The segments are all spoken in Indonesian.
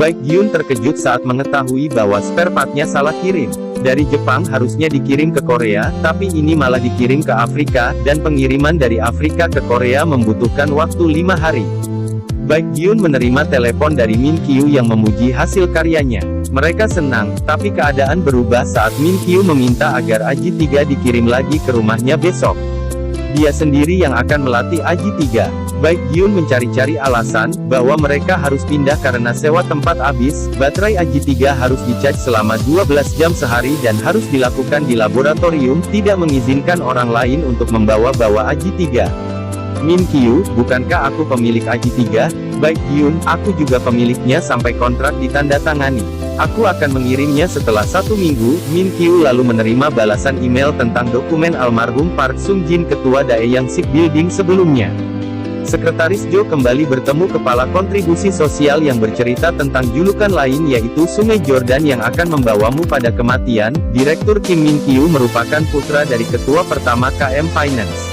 Baek Gyun terkejut saat mengetahui bahwa spare partnya salah kirim. Dari Jepang harusnya dikirim ke Korea, tapi ini malah dikirim ke Afrika, dan pengiriman dari Afrika ke Korea membutuhkan waktu 5 hari. Baek Gyun menerima telepon dari Min Kyu yang memuji hasil karyanya. Mereka senang, tapi keadaan berubah saat Min Kyu meminta agar Aji 3 dikirim lagi ke rumahnya besok. Dia sendiri yang akan melatih Aji 3. Baek Gyun mencari-cari alasan, bahwa mereka harus pindah karena sewa tempat habis, baterai Aji 3 harus dicas selama 12 jam sehari dan harus dilakukan di laboratorium, tidak mengizinkan orang lain untuk membawa-bawa Aji 3. Min Kyu, bukankah aku pemilik Aji 3? Baek Gyun, aku juga pemiliknya sampai kontrak ditandatangani. Aku akan mengirimnya setelah 1 minggu. Min Kyu lalu menerima balasan email tentang dokumen almarhum Park Sung Jin, ketua Daeyang Shipbuilding sebelumnya. Sekretaris Jo kembali bertemu kepala kontribusi sosial yang bercerita tentang julukan lain yaitu Sungai Jordan yang akan membawamu pada kematian. Direktur Kim Min Kyu merupakan putra dari ketua pertama KM Finance.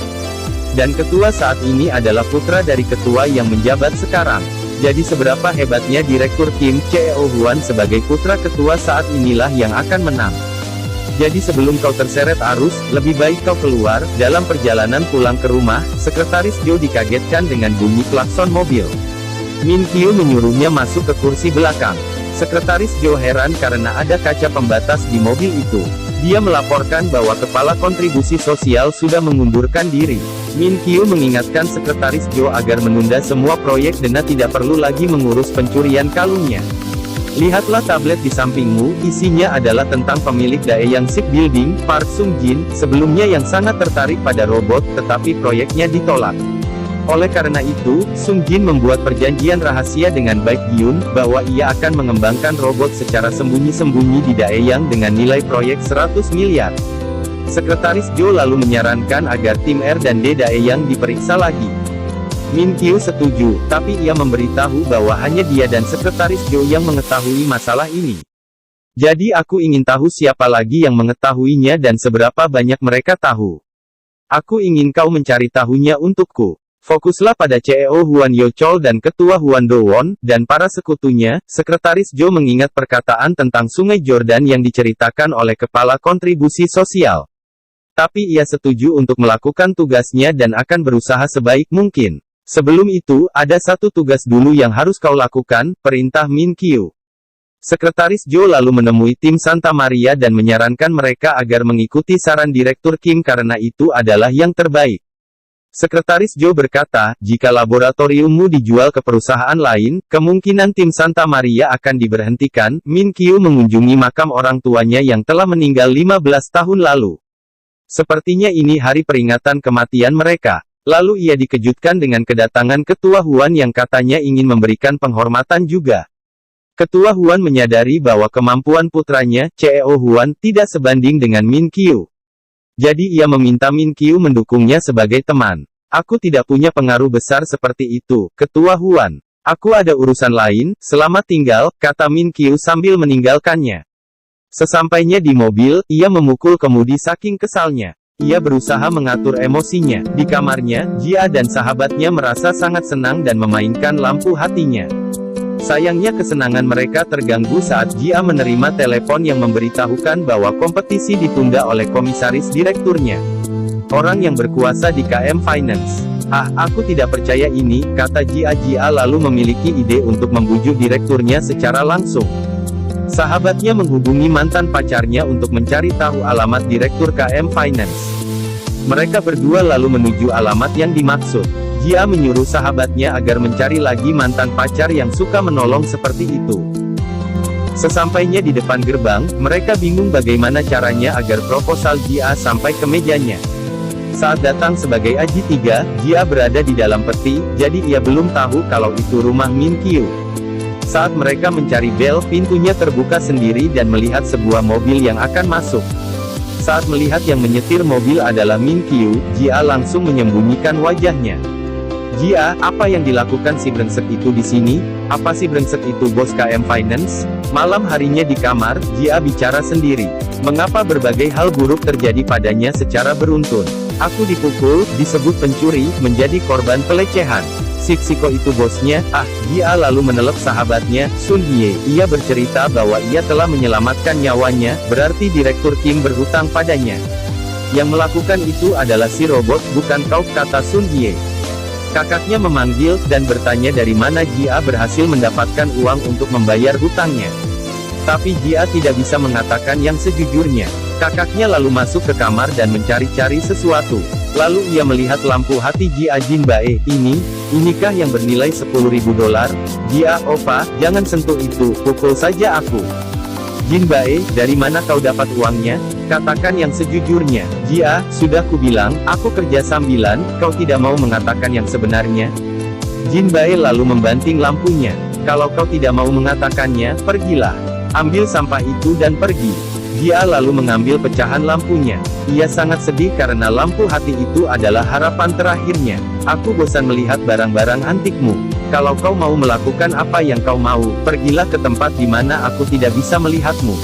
Dan ketua saat ini adalah putra dari ketua yang menjabat sekarang. Jadi seberapa hebatnya Direktur Kim Cheo Hwan sebagai putra ketua saat inilah yang akan menang. Jadi sebelum kau terseret arus, lebih baik kau keluar. Dalam perjalanan pulang ke rumah, Sekretaris Jo dikagetkan dengan bunyi klakson mobil. Min Kyu menyuruhnya masuk ke kursi belakang. Sekretaris Jo heran karena ada kaca pembatas di mobil itu. Dia melaporkan bahwa kepala kontribusi sosial sudah mengundurkan diri. Min Kyu mengingatkan Sekretaris Jo agar menunda semua proyek dan tidak perlu lagi mengurus pencurian kalungnya. Lihatlah tablet di sampingmu, isinya adalah tentang pemilik Daeyang Shipbuilding, Park Sung Jin, sebelumnya yang sangat tertarik pada robot, tetapi proyeknya ditolak. Oleh karena itu, Sung Jin membuat perjanjian rahasia dengan Baek Gyun, bahwa ia akan mengembangkan robot secara sembunyi-sembunyi di Daeyang dengan nilai proyek 100 miliar. Sekretaris Jo lalu menyarankan agar tim R dan D Daeyang diperiksa lagi. Min Kyu setuju, tapi ia memberitahu bahwa hanya dia dan Sekretaris Jo yang mengetahui masalah ini. Jadi aku ingin tahu siapa lagi yang mengetahuinya dan seberapa banyak mereka tahu. Aku ingin kau mencari tahunya untukku. Fokuslah pada CEO Hwan Yo Chol dan Ketua Hwan Do Won, dan para sekutunya. Sekretaris Jo mengingat perkataan tentang Sungai Jordan yang diceritakan oleh Kepala Kontribusi Sosial. Tapi ia setuju untuk melakukan tugasnya dan akan berusaha sebaik mungkin. Sebelum itu, ada satu tugas dulu yang harus kau lakukan, perintah Min Kyu. Sekretaris Jo lalu menemui tim Santa Maria dan menyarankan mereka agar mengikuti saran Direktur Kim karena itu adalah yang terbaik. Sekretaris Jo berkata, jika laboratoriummu dijual ke perusahaan lain, kemungkinan tim Santa Maria akan diberhentikan. Min Kyu mengunjungi makam orang tuanya yang telah meninggal 15 tahun lalu. Sepertinya ini hari peringatan kematian mereka. Lalu ia dikejutkan dengan kedatangan Ketua Hwan yang katanya ingin memberikan penghormatan juga. Ketua Hwan menyadari bahwa kemampuan putranya, CEO Hwan, tidak sebanding dengan Min Kyu. Jadi ia meminta Min Kyu mendukungnya sebagai teman. Aku tidak punya pengaruh besar seperti itu, Ketua Hwan. Aku ada urusan lain, selamat tinggal, kata Min Kyu sambil meninggalkannya. Sesampainya di mobil, ia memukul kemudi saking kesalnya. Ia berusaha mengatur emosinya. Di kamarnya, Jia dan sahabatnya merasa sangat senang dan memainkan lampu hatinya. Sayangnya kesenangan mereka terganggu saat Jia menerima telepon yang memberitahukan bahwa kompetisi ditunda oleh komisaris direkturnya. Orang yang berkuasa di KM Finance. Aku tidak percaya ini, kata Jia. Jia lalu memiliki ide untuk membujuk direkturnya secara langsung. Sahabatnya menghubungi mantan pacarnya untuk mencari tahu alamat Direktur KM Finance. Mereka berdua lalu menuju alamat yang dimaksud. Jia menyuruh sahabatnya agar mencari lagi mantan pacar yang suka menolong seperti itu. Sesampainya di depan gerbang, mereka bingung bagaimana caranya agar proposal Jia sampai ke mejanya. Saat datang sebagai Aji 3, Jia berada di dalam peti, jadi ia belum tahu kalau itu rumah Min Kyu. Saat mereka mencari bel, pintunya terbuka sendiri dan melihat sebuah mobil yang akan masuk. Saat melihat yang menyetir mobil adalah Min Kyu, Jia langsung menyembunyikan wajahnya. Jia, apa yang dilakukan si brengsek itu di sini? Apa si brengsek itu bos KM Finance? Malam harinya di kamar, Jia bicara sendiri. Mengapa berbagai hal buruk terjadi padanya secara beruntun? Aku dipukul, disebut pencuri, menjadi korban pelecehan. Siko itu bosnya, Jia lalu menelep sahabatnya, Sun Hye. Ia bercerita bahwa ia telah menyelamatkan nyawanya, berarti Direktur Kim berhutang padanya. Yang melakukan itu adalah si robot, bukan kau, kata Sun Hye. Kakaknya memanggil, dan bertanya dari mana Jia berhasil mendapatkan uang untuk membayar hutangnya. Tapi Jia tidak bisa mengatakan yang sejujurnya. Kakaknya lalu masuk ke kamar dan mencari-cari sesuatu. Lalu ia melihat lampu hati Jia. Jinbae, inikah yang bernilai $10.000? Jia, opa, jangan sentuh itu, pukul saja aku. Jinbae, dari mana kau dapat uangnya? Katakan yang sejujurnya. Jia, sudah kubilang, aku kerja sambilan, kau tidak mau mengatakan yang sebenarnya? Jinbae lalu membanting lampunya. Kalau kau tidak mau mengatakannya, pergilah. Ambil sampah itu dan pergi. Jia lalu mengambil pecahan lampunya. Ia sangat sedih karena lampu hati itu adalah harapan terakhirnya. Aku bosan melihat barang-barang antikmu. Kalau kau mau melakukan apa yang kau mau, pergilah ke tempat di mana aku tidak bisa melihatmu.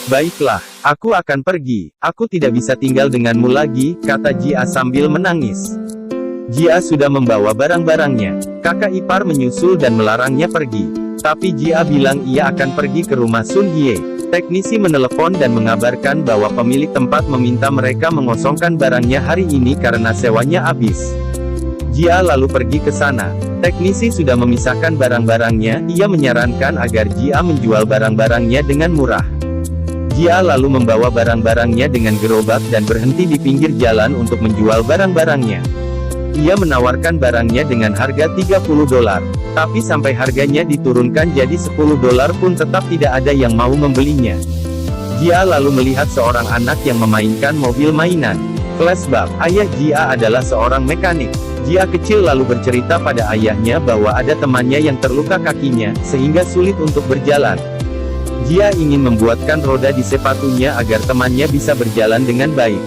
Baiklah, aku akan pergi. Aku tidak bisa tinggal denganmu lagi, kata Jia sambil menangis. Jia sudah membawa barang-barangnya. Kakak ipar menyusul dan melarangnya pergi. Tapi Jia bilang ia akan pergi ke rumah Sun Hye. Teknisi menelepon dan mengabarkan bahwa pemilik tempat meminta mereka mengosongkan barangnya hari ini karena sewanya habis. Jia lalu pergi ke sana. Teknisi sudah memisahkan barang-barangnya, ia menyarankan agar Jia menjual barang-barangnya dengan murah. Jia lalu membawa barang-barangnya dengan gerobak dan berhenti di pinggir jalan untuk menjual barang-barangnya. Ia menawarkan barangnya dengan harga $30. Tapi sampai harganya diturunkan jadi $10 pun tetap tidak ada yang mau membelinya. Jia lalu melihat seorang anak yang memainkan mobil mainan. Flashback, ayah Jia adalah seorang mekanik. Jia kecil lalu bercerita pada ayahnya bahwa ada temannya yang terluka kakinya, sehingga sulit untuk berjalan. Jia ingin membuatkan roda di sepatunya agar temannya bisa berjalan dengan baik.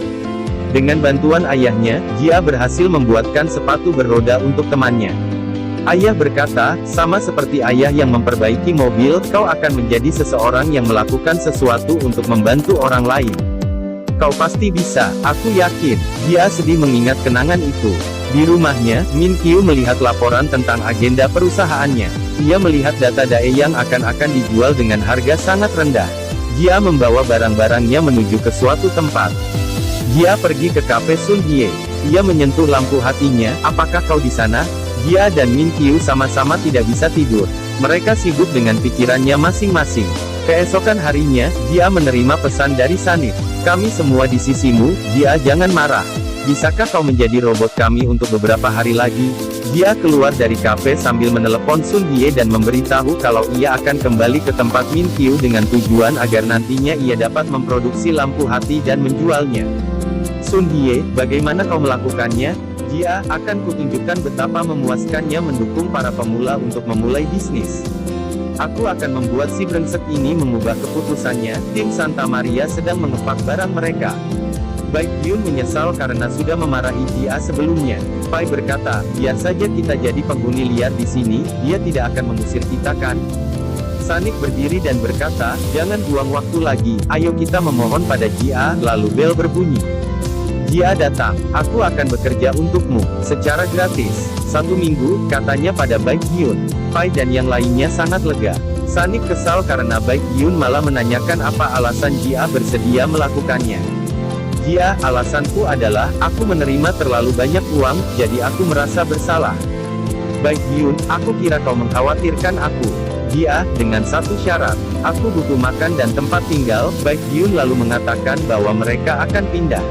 Dengan bantuan ayahnya, Jia berhasil membuatkan sepatu beroda untuk temannya. Ayah berkata, sama seperti ayah yang memperbaiki mobil, kau akan menjadi seseorang yang melakukan sesuatu untuk membantu orang lain. Kau pasti bisa, aku yakin. Jia sedih mengingat kenangan itu. Di rumahnya, Min Kyu melihat laporan tentang agenda perusahaannya. Ia melihat data Dae yang akan dijual dengan harga sangat rendah. Jia membawa barang-barangnya menuju ke suatu tempat. Jia pergi ke kafe Sun Hye. Ia menyentuh lampu hatinya, apakah kau di sana? Jia dan Min Kyu sama-sama tidak bisa tidur. Mereka sibuk dengan pikirannya masing-masing. Keesokan harinya, Jia menerima pesan dari Sanit. Kami semua di sisimu, Jia, jangan marah. Bisakah kau menjadi robot kami untuk beberapa hari lagi? Jia keluar dari kafe sambil menelepon Sun Hye dan memberitahu kalau ia akan kembali ke tempat Min Kyu dengan tujuan agar nantinya ia dapat memproduksi lampu hati dan menjualnya. Sun Hye, bagaimana kau melakukannya? Jia, akan kutunjukkan betapa memuaskannya mendukung para pemula untuk memulai bisnis. Aku akan membuat si brengsek ini mengubah keputusannya. Tim Santa Maria sedang mengepak barang mereka. Baik Hyun menyesal karena sudah memarahi Jia sebelumnya. Pai berkata, biar saja kita jadi penghuni liar di sini, dia tidak akan mengusir kita kan? Sanik berdiri dan berkata, jangan buang waktu lagi, ayo kita memohon pada Jia. Lalu bel berbunyi. Jia datang, aku akan bekerja untukmu, secara gratis. 1 minggu, katanya pada Baik Hyun. Pai dan yang lainnya sangat lega. Sanik kesal karena Baik Hyun malah menanyakan apa alasan Jia bersedia melakukannya. Jia, alasanku adalah, aku menerima terlalu banyak uang, jadi aku merasa bersalah. Baik Hyun, aku kira kau mengkhawatirkan aku. Jia, dengan satu syarat, aku butuh makan dan tempat tinggal. Baik Hyun lalu mengatakan bahwa mereka akan pindah.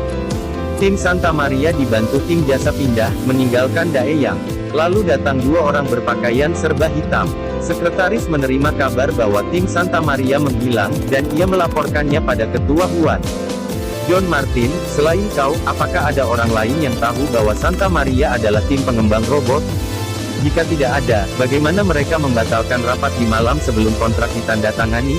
Tim Santa Maria dibantu tim jasa pindah, meninggalkan Dae Yang. Lalu datang 2 orang berpakaian serba hitam. Sekretaris menerima kabar bahwa tim Santa Maria menghilang, dan ia melaporkannya pada Ketua Huan. John Martin, selain kau, apakah ada orang lain yang tahu bahwa Santa Maria adalah tim pengembang robot? Jika tidak ada, bagaimana mereka membatalkan rapat di malam sebelum kontrak ditandatangani?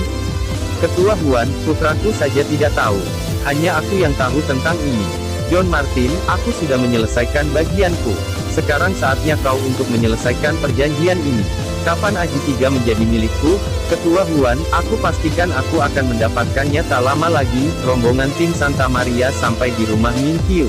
Ketua Huan, putraku saja tidak tahu. Hanya aku yang tahu tentang ini. John Martin, aku sudah menyelesaikan bagianku. Sekarang saatnya kau untuk menyelesaikan perjanjian ini. Kapan Aji 3 menjadi milikku? Ketua Huan, aku pastikan aku akan mendapatkannya tak lama lagi. Rombongan tim Santa Maria sampai di rumah Min Kyu.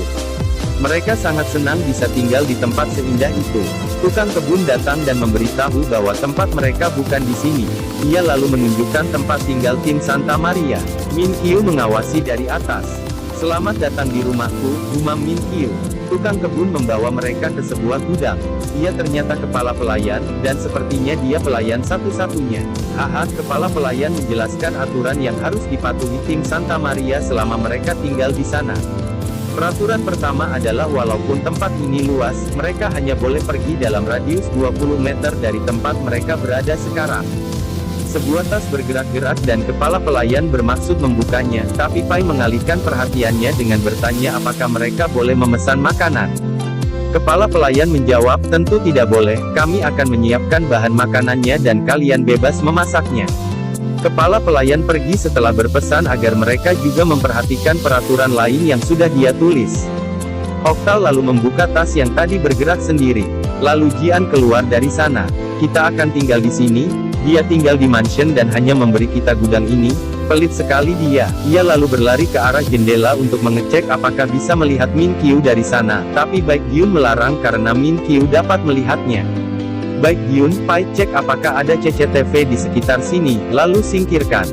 Mereka sangat senang bisa tinggal di tempat seindah itu. Tukang kebun datang dan memberitahu bahwa tempat mereka bukan di sini. Ia lalu menunjukkan tempat tinggal tim Santa Maria. Min Kyu mengawasi dari atas. Selamat datang di rumahku, gumam Min Kyu. Tukang kebun membawa mereka ke sebuah gudang. Ia ternyata kepala pelayan, dan sepertinya dia pelayan satu-satunya. Haha, kepala pelayan menjelaskan aturan yang harus dipatuhi tim Santa Maria selama mereka tinggal di sana. Peraturan pertama adalah walaupun tempat ini luas, mereka hanya boleh pergi dalam radius 20 meter dari tempat mereka berada sekarang. Sebuah tas bergerak-gerak dan kepala pelayan bermaksud membukanya, tapi Pai mengalihkan perhatiannya dengan bertanya apakah mereka boleh memesan makanan. Kepala pelayan menjawab, tentu tidak boleh, kami akan menyiapkan bahan makanannya dan kalian bebas memasaknya. Kepala pelayan pergi setelah berpesan agar mereka juga memperhatikan peraturan lain yang sudah dia tulis. Oktal lalu membuka tas yang tadi bergerak sendiri. Lalu Jian keluar dari sana. Kita akan tinggal di sini, dia tinggal di mansion dan hanya memberi kita gudang ini. Pelit sekali dia. Ia lalu berlari ke arah jendela untuk mengecek apakah bisa melihat Min Kyu dari sana, tapi Baek Gyun melarang karena Min Kyu dapat melihatnya. Baek Gyun, Pai, cek apakah ada CCTV di sekitar sini, lalu singkirkan.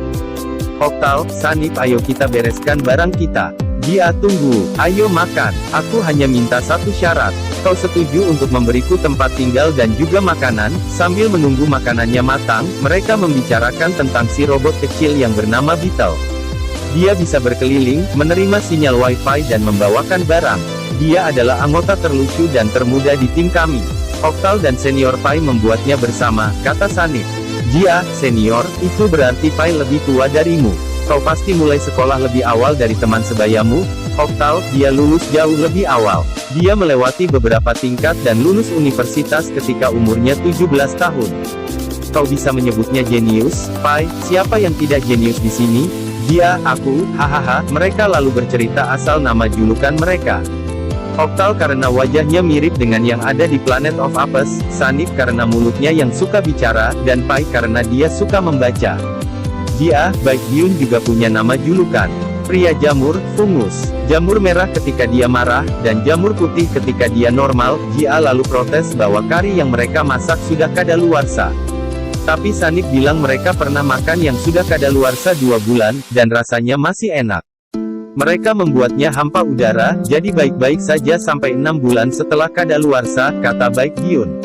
Oktal, Sanip, ayo kita bereskan barang kita. Dia tunggu, ayo makan. Aku hanya minta satu syarat. Kau setuju untuk memberiku tempat tinggal dan juga makanan? Sambil menunggu makanannya matang, mereka membicarakan tentang si robot kecil yang bernama Beetle. Dia bisa berkeliling, menerima sinyal Wi-Fi dan membawakan barang. Dia adalah anggota terlucu dan termuda di tim kami. Oktal dan Senior Pai membuatnya bersama, kata Sanip. Jia, Senior, itu berarti Pai lebih tua darimu. Kau pasti mulai sekolah lebih awal dari teman sebayamu. Oktal, dia lulus jauh lebih awal. Dia melewati beberapa tingkat dan lulus universitas ketika umurnya 17 tahun. Kau bisa menyebutnya jenius, Pai, siapa yang tidak jenius di sini? Jia, aku, hahaha, mereka lalu bercerita asal nama julukan mereka. Oktal karena wajahnya mirip dengan yang ada di Planet of Apes, Sanip karena mulutnya yang suka bicara, dan Pai karena dia suka membaca. Jia, Baek Gyun juga punya nama julukan. Pria jamur, fungus. Jamur merah ketika dia marah, dan jamur putih ketika dia normal. Jia lalu protes bahwa kari yang mereka masak sudah kadaluarsa. Tapi Sanip bilang mereka pernah makan yang sudah kadaluarsa 2 bulan, dan rasanya masih enak. Mereka membuatnya hampa udara, jadi baik-baik saja sampai 6 bulan setelah kadaluarsa, kata Baek Gyun.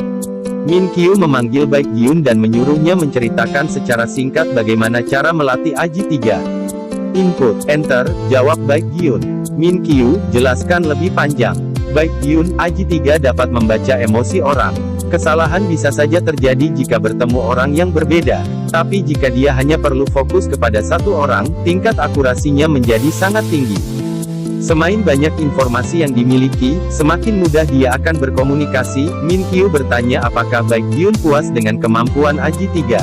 Min Kyu memanggil Baek Gyun dan menyuruhnya menceritakan secara singkat bagaimana cara melatih Aji 3. Input, Enter, jawab Baek Gyun. Min Kyu, jelaskan lebih panjang. Baek Gyun, Aji 3 dapat membaca emosi orang. Kesalahan bisa saja terjadi jika bertemu orang yang berbeda. Tapi jika dia hanya perlu fokus kepada satu orang, tingkat akurasinya menjadi sangat tinggi. Semakin banyak informasi yang dimiliki, semakin mudah dia akan berkomunikasi. Min Kyu bertanya apakah Baek Gyun puas dengan kemampuan Aji 3.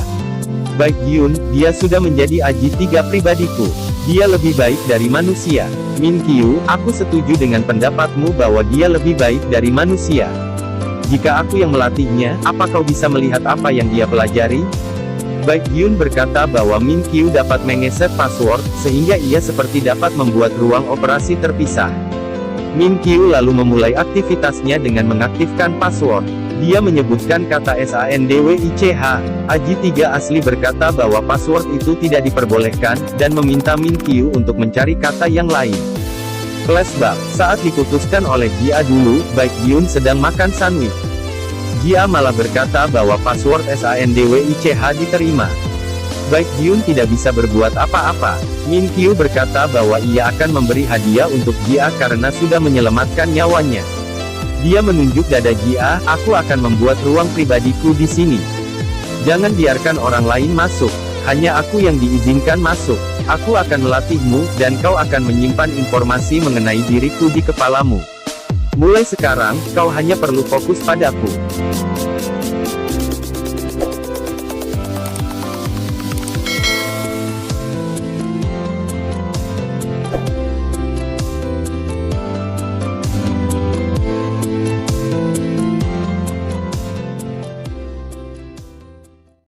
Baek Gyun, dia sudah menjadi Aji 3 pribadiku. Dia lebih baik dari manusia. Min Kyu, aku setuju dengan pendapatmu bahwa dia lebih baik dari manusia. Jika aku yang melatihnya, apa kau bisa melihat apa yang dia pelajari? Baek Gyun berkata bahwa Min Kyu dapat mengeset password, sehingga ia seperti dapat membuat ruang operasi terpisah. Min Kyu lalu memulai aktivitasnya dengan mengaktifkan password. Dia menyebutkan kata SANDWICH. Aji 3 asli berkata bahwa password itu tidak diperbolehkan, dan meminta Min Kyu untuk mencari kata yang lain. Flashback, saat diputuskan oleh Jia dulu, Baek Gyun sedang makan sandwich. Jia malah berkata bahwa password SANDWICH diterima. Baek Gyun tidak bisa berbuat apa-apa. Min Kyu berkata bahwa ia akan memberi hadiah untuk Jia karena sudah menyelamatkan nyawanya. Dia menunjuk dada Jia, aku akan membuat ruang pribadiku di sini. Jangan biarkan orang lain masuk. Hanya aku yang diizinkan masuk. Aku akan melatihmu, dan kau akan menyimpan informasi mengenai diriku di kepalamu. Mulai sekarang, kau hanya perlu fokus padaku.